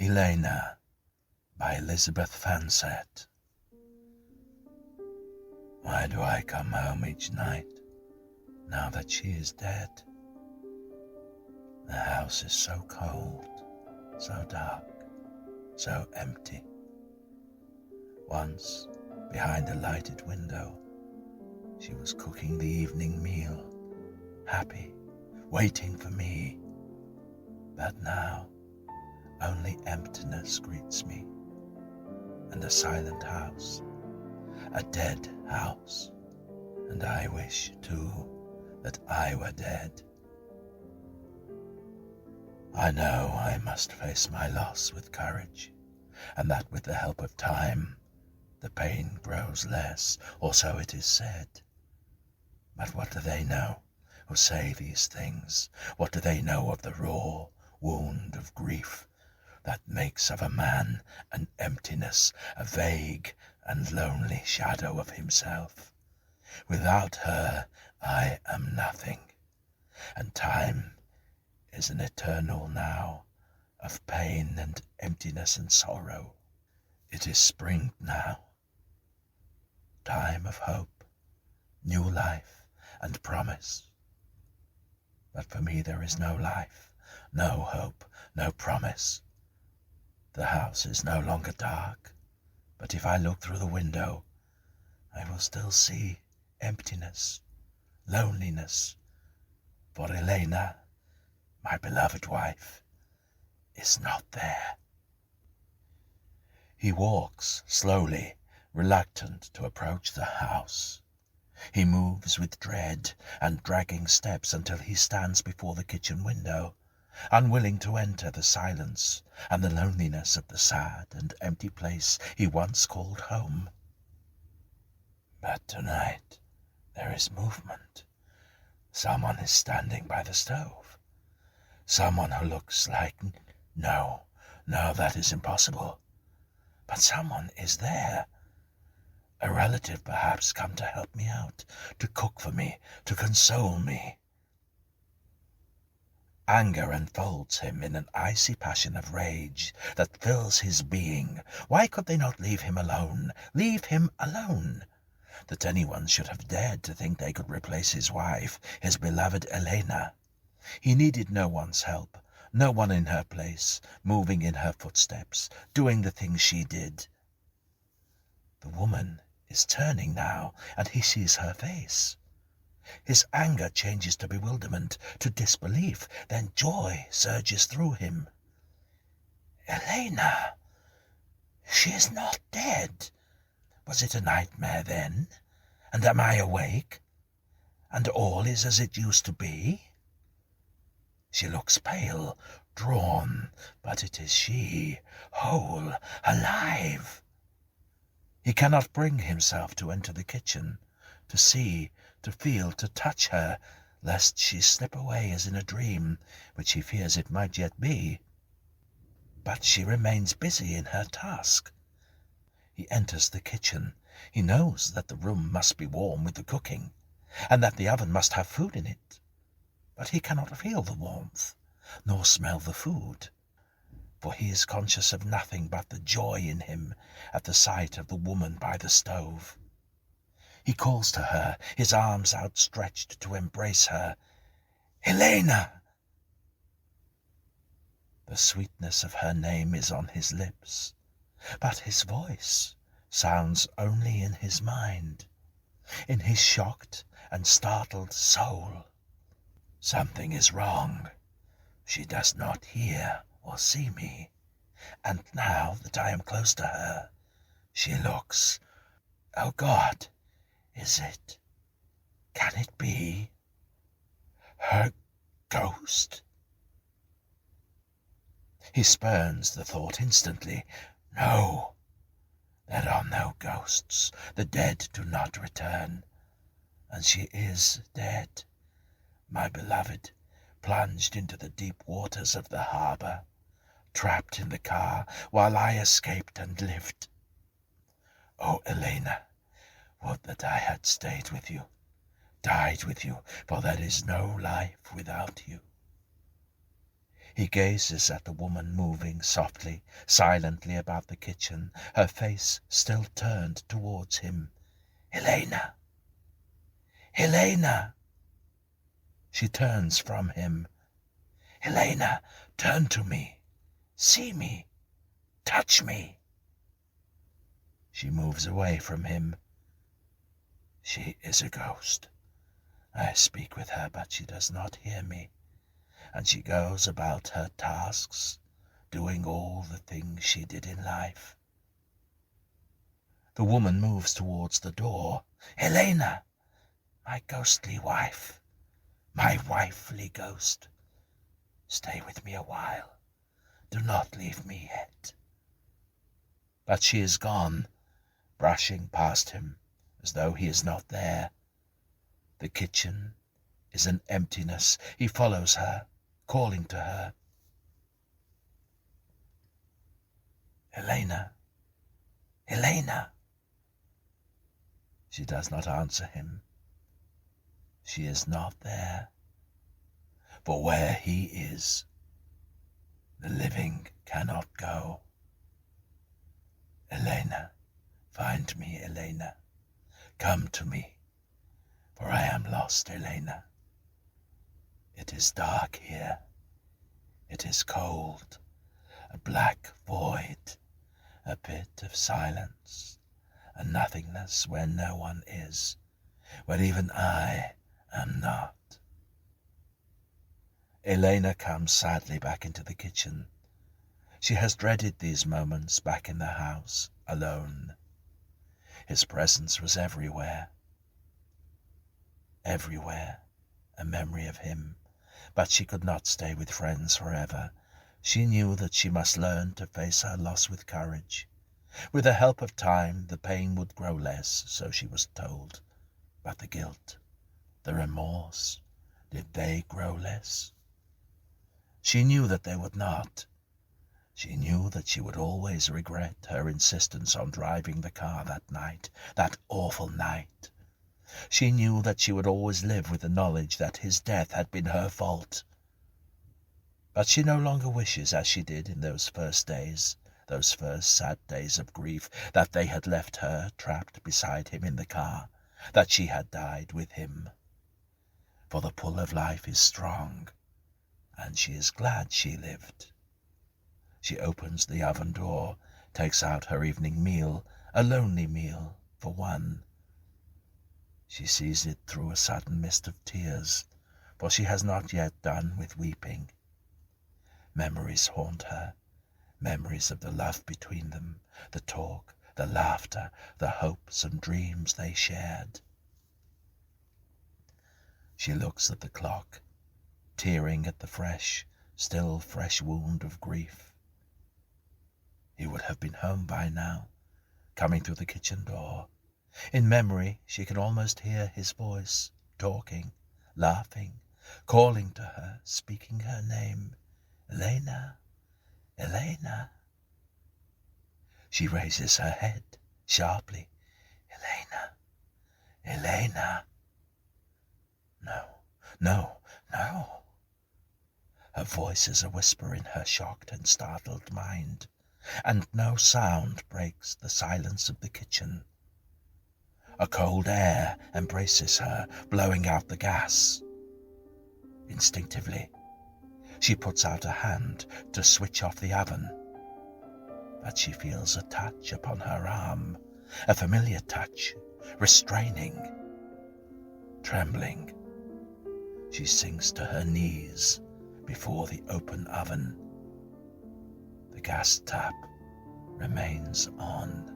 Elaina by Elizabeth Fancett. Why do I come home each night, now that she is dead? The house is so cold, so dark, so empty. Once, behind a lighted window, she was cooking the evening meal, happy, waiting for me. But now, only emptiness greets me, and a silent house, a dead house, and I wish, too, that I were dead. I know I must face my loss with courage, and that with the help of time, the pain grows less, or so it is said. But what do they know who say these things? What do they know of the raw wound of grief that makes of a man an emptiness, a vague and lonely shadow of himself? Without her I am nothing, and time is an eternal now of pain and emptiness and sorrow. It is spring now, time of hope, new life and promise. But for me there is no life, no hope, no promise. The house is no longer dark, but if I look through the window, I will still see emptiness, loneliness, for Elaina, my beloved wife, is not there. He walks slowly, reluctant to approach the house. He moves with dread and dragging steps until he stands before the kitchen window, unwilling to enter the silence and the loneliness of the sad and empty place he once called home. But tonight there is movement. Someone is standing by the stove. Someone who looks like... No, that is impossible. But someone is there. A relative perhaps come to help me out, to cook for me, to console me. Anger enfolds him in an icy passion of rage that fills his being. Why could they not leave him alone? Leave him alone? That anyone should have dared to think they could replace his wife, his beloved Elaina. He needed no one's help, no one in her place, moving in her footsteps, doing the things she did. The woman is turning now, and he sees her face. His anger changes to bewilderment, to disbelief, then joy surges through him. Elaina! She is not dead. Was it a nightmare then? And am I awake? And all is as it used to be? She looks pale, drawn, but it is she, whole, alive. He cannot bring himself to enter the kitchen, to see, to feel, to touch her, lest she slip away as in a dream, which he fears it might yet be. But she remains busy in her task. He enters the kitchen. He knows that the room must be warm with the cooking, and that the oven must have food in it. But he cannot feel the warmth, nor smell the food, for he is conscious of nothing but the joy in him at the sight of the woman by the stove. He calls to her, his arms outstretched to embrace her. Elaina! The sweetness of her name is on his lips, but his voice sounds only in his mind, in his shocked and startled soul. Something is wrong. She does not hear or see me, and now that I am close to her, she looks... Oh God! Is it? Can it be? Her ghost? He spurns the thought instantly. No, there are no ghosts. The dead do not return. And she is dead, my beloved, plunged into the deep waters of the harbour, trapped in the car while I escaped and lived. Oh, Elaina, would that I had stayed with you, died with you, for there is no life without you. He gazes at the woman moving softly, silently about the kitchen, her face still turned towards him. "Elaina! Elaina!" She turns from him. "Elaina, turn to me. See me. Touch me." She moves away from him. She is a ghost. I speak with her, but she does not hear me, and she goes about her tasks, doing all the things she did in life. The woman moves towards the door. "Elaina, my ghostly wife, my wifely ghost, stay with me a while. Do not leave me yet." But she is gone, brushing past him as though he is not there. The kitchen is an emptiness. He follows her, calling to her. "Elaina! Elaina!" She does not answer him. She is not there. For where he is, the living cannot go. "Elaina, find me, Elaina. Come to me, for I am lost, Elaina. It is dark here. It is cold, a black void, a pit of silence, a nothingness where no one is, where even I am not." Elaina comes sadly back into the kitchen. She has dreaded these moments back in the house, alone. His presence was everywhere. Everywhere, a memory of him. But she could not stay with friends forever. She knew that she must learn to face her loss with courage. With the help of time, the pain would grow less, so she was told. But the guilt, the remorse, did they grow less? She knew that they would not. She knew that she would always regret her insistence on driving the car that night, that awful night. She knew that she would always live with the knowledge that his death had been her fault. But she no longer wishes, as she did in those first days, those first sad days of grief, that they had left her trapped beside him in the car, that she had died with him. For the pull of life is strong, and she is glad she lived. She opens the oven door, takes out her evening meal, a lonely meal for one. She sees it through a sudden mist of tears, for she has not yet done with weeping. Memories haunt her, memories of the love between them, the talk, the laughter, the hopes and dreams they shared. She looks at the clock, tearing at the still fresh wound of grief. He would have been home by now, coming through the kitchen door. In memory, she can almost hear his voice, talking, laughing, calling to her, speaking her name. "Elaina, Elaina." She raises her head sharply. "Elaina, Elaina." No, no, no. Her voice is a whisper in her shocked and startled mind, and no sound breaks the silence of the kitchen. A cold air embraces her, blowing out the gas. Instinctively, she puts out a hand to switch off the oven, but she feels a touch upon her arm, a familiar touch, restraining. Trembling, she sinks to her knees before the open oven. The gas tap remains on.